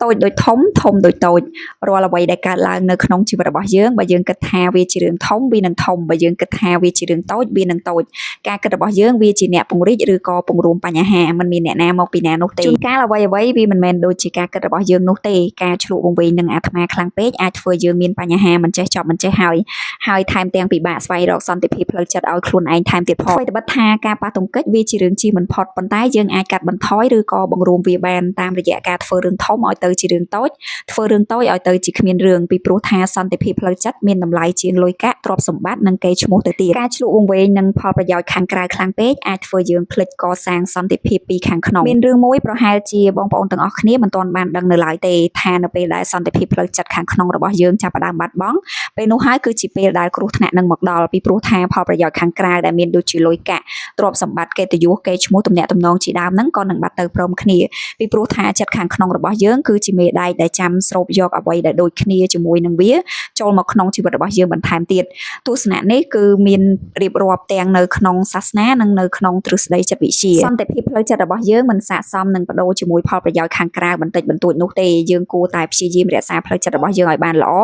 តូចដូចធំធំដូចតូចរាល់អ្វីដែលកើតឡើងនៅក្នុងជីវិតរបស់យើងបើយើងគិតថាវាជារឿងធំវានឹងធំបើយើងគិតថាវាជារឿងតូចវានឹងតូចការគិតរបស់យើងវាជាអ្នកពង្រីកឬក៏ពង្រួមបញ្ហាមិនមានអ្នកណាមកពីណានោះទេជួនកាលអ្វីអ្វីវាមិនមែនដូចជាការគិតរបស់យើងនោះទេការឆ្លក់វង្វេងនឹងអាត្មាខ្លាំងពេកអាចធ្វើយើងមានបញ្ហាមិនចេះចប់មិនចេះហើយថែមទាំងពិបាកស្វែងរកសន្តិភាពផ្លូវចិត្តឲ្យខ្លួនឯងថែមទៀតផងអ្វីត្បិតថាការប៉ះទង្គិចវាជារឿងជិះមិនផុតប៉ុន្តែយើងអាចកាត់បន្ថយឬក៏បង្រួមវាបានតាមរយៈការធ្វើរឿងធំឲ្យទៅជារឿងតូចធ្វើរឿងតូចឲ្យទៅជាគ្មានរឿងពីព្រោះថាសន្តិភាពផ្លូវចិត្តមានតម្លៃជាងលុយកាក់ទ្រព្យសម្បត្តិនិងកេរ្តិ៍ឈ្មោះទៅទៀតការឆ្លក់វង្វេងនិងផលប្រយោជន៍ខាងក្រៅខ្លាំងពេកអាចធ្វើយើងភ្លេចកសាងសន្តិភាពពីខាងក្នុងមានរឿងមួយប្រហែលជាបងប្អូនទាំងអស់គ្នាមិនទាន់បានដឹងនៅឡើយទេថានៅពេលដែលសន្តិភាពផ្លូវចិត្តខាងក្នុងរបស់យើងចាប់ផ្ដើមបាត់បង់ពេលនោះហើយគឺជាពេលដែលគ្រោះថ្នាក់នឹងមកដល់ពីព្រោះថាផលប្រយោជន៍ខាងក្រៅដែលមានដូចជាលុយកាក់ទ្រព្យសម្បត្តិកិត្តិយសកេរ្តិ៍ឈ្មោះទំនាក់ទំនងជាដើមហ្នឹងក៏នឹងបាត់ទៅព្រមគ្នាពីព្រោះថាចិត្តខាងក្នុងរបស់យើងគឺជាមេដែកដែលចាំស្រូបយកអ្វីដែលដូចគ្នាជាមួយនឹងវាចូលមកក្នុងជីវិតរបស់យើងបន្ថែមទៀតទស្សនៈនេះគឺមានរៀបរាប់ទាំងនៅក្នុងសាសនានិងនៅក្នុងទ្រឹស្ដីចិត្តវិទ្យាសន្តិភាពផ្លូវចិត្តរបស់យើងមិនស័ក្តិសមនឹងបដូរជាមួយផលប្រយោជន៍ខាងក្រៅបន្តិចបន្តួចនោះទេយើងគួរតែព្យាយាមរក្សាផ្លូវចិត្តរបស់យើងឲ្យបានល្អ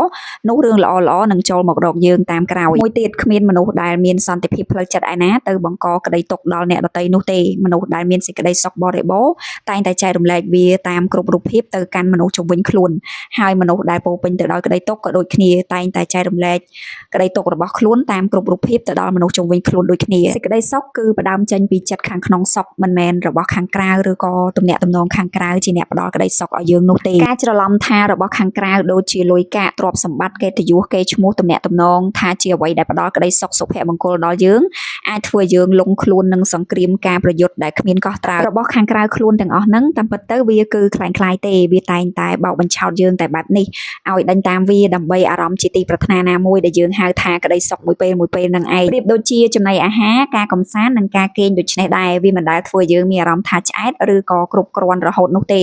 នោះរឿងល្អៗនឹងចូលមករកយើងតាមក្រោយមួយទៀតគ្មានមនុស្សដែលមានសន្តិភាពផ្លូវចិត្តឯណាទៅបង្កក្តីទុក្ខដល់អ្នកដទៃនោះទេមនុស្សដែលមានសេចក្តីសុខបរិបូរណ៍តែងតែចែករំលែកវាតាមគ្រប់រូបភាពទៅកាន់មនុស្សជុំវិញខ្លួនហើយមនុស្សដែលពោរពេញទៅដោយក្តីទុក្ខក៏ដូចគ្នាតែងតែចែករំលែកក្តីទុក្ខរបស់ខ្លួនតាមគ្រប់រូបភាពទៅដល់មនុស្សជុំវិញខ្លួនដូចគ្នាសេចក្តីសុខគឺផ្ដើមចេញពីចិត្តខាងក្នុងសុខមិនមែនរបស់ខាងក្រៅឬក៏ទំនាក់ទំនងខាងក្រៅជាអ្នកផ្ដល់ក្តីសុខឲ្យយើងនោះទេការច្រឡំថារបស់ខាងក្រៅដូចជាលុយកាក់ទ្រព្យសម្បត្តិកិត្តិយសកេរ្តិ៍ឈ្មោះទំនាក់ទំនងថាជាអ្វីដែលផ្ដល់ក្តីសុខសុភមង្គលដល់យើងអាចធ្វើយើងលងខ្លួននឹងសង្គ្រាមការប្រយុទ្ធដែលគ្មានកោះត្រារបស់ខាងក្រៅខ្លួនទាំងអស់ហ្នឹងតាមពិតទៅវាគឺคล้ายៗទេវាតែងតែបោកបញ្ឆោតយើងតែបែបនេះឲ្យដេញតាមវាដើម្បីអារម្មណ៍ជាទីប្រាថ្នាណាមួយដែលយើងហៅថាក្តីសុខមួយពេលនឹងឯងប្រៀបដូចជាចំណីអាហារការកំសាន្តនិងការគេងដូចនេះដែរវាមិនដែលធ្វើយើងមានអារម្មណ៍ថាឆ្អែតឬក៏គ្រប់គ្រាន់រហូតនោះទេ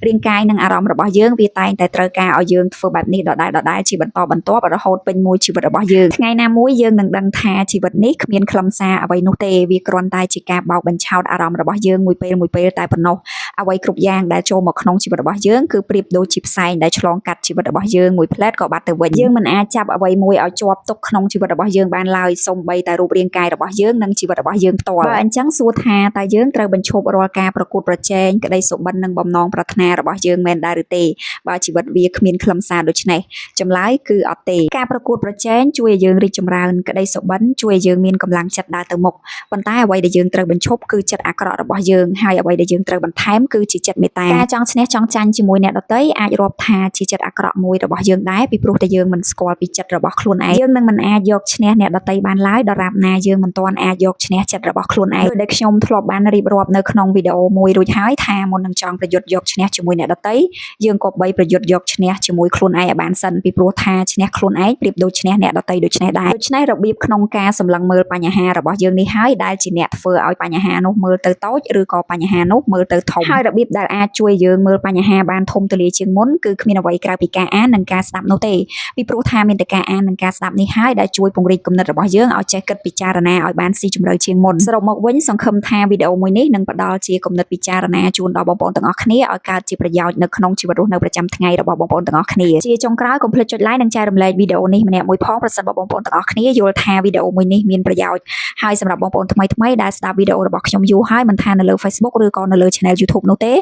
រាងកាយនិងអារម្មណ៍របស់យើងវាតែងតែត្រូវការឲ្យយើងធ្វើបែបនេះដដែលជាបន្តបន្ទាប់រហូតពេញមួយជីវិតរបស់យើងថ្ងៃណាមួយយើងនឹងដឹងថាជីវិតនេះគ្មានខ្លឹមសារអ្វីនោះទេវាគ្រាន់តែជាការបោកបញ្ឆោតអារម្មណ៍របស់យើងមួយពេលតែប៉ុណ្ណោះអ្វីគ្រប់យ៉ាងដែលចូលមកក្នុងជីវិតរបស់យើងគឺប្រៀបដូចជាផ្សែងដែលឆ្លងកាត់ជីវិតរបស់យើងមួយផ្លែតក៏បាត់ទៅវិញយើងមិនអាចចាប់អ្វីមួយឲ្យជាប់ទុកក្នុងជីវិតរបស់យើងបានឡើយសូម្បីតែរូបរាងកាយរបស់យើងនិងជីវិតរបស់យើងផ្ទាល់បើអញ្ចឹងសួរថាតើយើងត្រូវបញ្ឈប់រាល់ការប្រកួតប្រជែងក្តីសុបិននិងបំណងប្រាថ្នារបស់យើងមែនដែរឬទេបើជីវិតវាគ្មានខ្លឹមសារដូចនេះចម្លើយគឺអត់ទេការប្រកួតប្រជែងជួយឲ្យយើងរីកចម្រើនក្តីសុបិនជួយឲ្យយើងមានកម្លាំងចិត្តដើរទៅមុខប៉ុន្តែអ្វីដែលយើងត្រូវបញ្ឈប់គឺចិត្តអាក្រក់របស់យើងហើយអ្វីដែលយើងត្រូវបន្ថែមគឺជាចិត្តមេត្តាការចង់ឈ្នះចង់ចាញ់ជាមួយអ្នកដទៃអាចរាប់ថាជាចិត្តអាក្រក់មួយរបស់យើងដែរពីព្រោះតែយើងមិនស្គាល់ពីចិត្តរបស់ខ្លួនឯងយើងនឹងមិនអាចយកឈ្នះអ្នកដទៃបានឡើយដរាបណាយើងមិនទាន់អាចយកឈ្នះចិត្តរបស់ខ្លួនឯងដោយខ្ញុំធ្លាប់បានរៀបរាប់នៅក្នុងវីដេអូមួយរួចហើយថាមុននឹងចង់ប្រយុទ្ធយកឈ្នះជាមួយអ្នកដទៃយើងក៏បីប្រយុទ្ធយកឈ្នះជាមួយខ្លួនឯងឲ្យបានសិនពីព្រោះថាឈ្នះខ្លួនឯងប្រៀបដូចឈ្នះអ្នកដទៃដូចនេះដែរដូច្នេះរបៀបក្នុងការសម្លឹងមើលបញ្ហារបស់យើងនេះហើយដែលជាអ្នកធ្វើឲ្យបញ្ហានោះមើលទៅតូចឬក៏បញ្ហានោះមើលទៅធំហើយរបៀបដែលអាចជួយយើងមើលបញ្ហាបានធំទូលាយជាងមុនគឺគ្មានអ្វីក្រៅពីការអាននិងការស្ដាប់នោះទេពីព្រោះថាមានតែការអាននិងការស្ដាប់នេះហើយដែលជួយពង្រីកគំនិតរបស់យើងឲ្យចេះគិតពិចារណាឲ្យបានស៊ីជម្រៅជាងមុនសរុបមកវិញសង្ឃឹមថាវីដេអូមួយនេះនឹងផ្ដល់ជាគំនិតពិចារណាជូនដល់បងប្អូនទាំងអស់គ្នាឲ្យកើតជាប្រយោជន៍នៅក្នុងជីវិតរស់នៅប្រចាំថ្ងៃរបស់បងប្អូនទាំងអស់គ្នាជាចុងក្រោយកុំភ្លេចចុច like និងចែករំលែកវីដេអូនេះម្នាក់មួយផងប្រសិនបើបងប្អូនទាំងអស់គ្នាយល់ថាវីដេអូមួយនេះមានប្រយោជន៍ហើយសម្រាប់បងប្អូនថ្មីដែលស្ដាប់វីដេអូរបស់ខ្ញុំយូរហើយមិនថានៅលើ Facebook ឬក៏នៅលើ Channel YouTube នោះទេ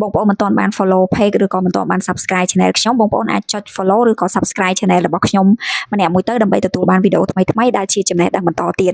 បងប្អូនមិនទាន់បាន follow page ឬក៏មិនទាន់បាន subscribe channel ខ្ញុំបងប្អូនអាចចុច follow ឬក៏ subscribe channel របស់ខ្ញុំម្នាក់មួយទៅដើម្បីទទួលបានវីដេអូថ្មីដែលជាចំណេះដឹងបន្តទៀត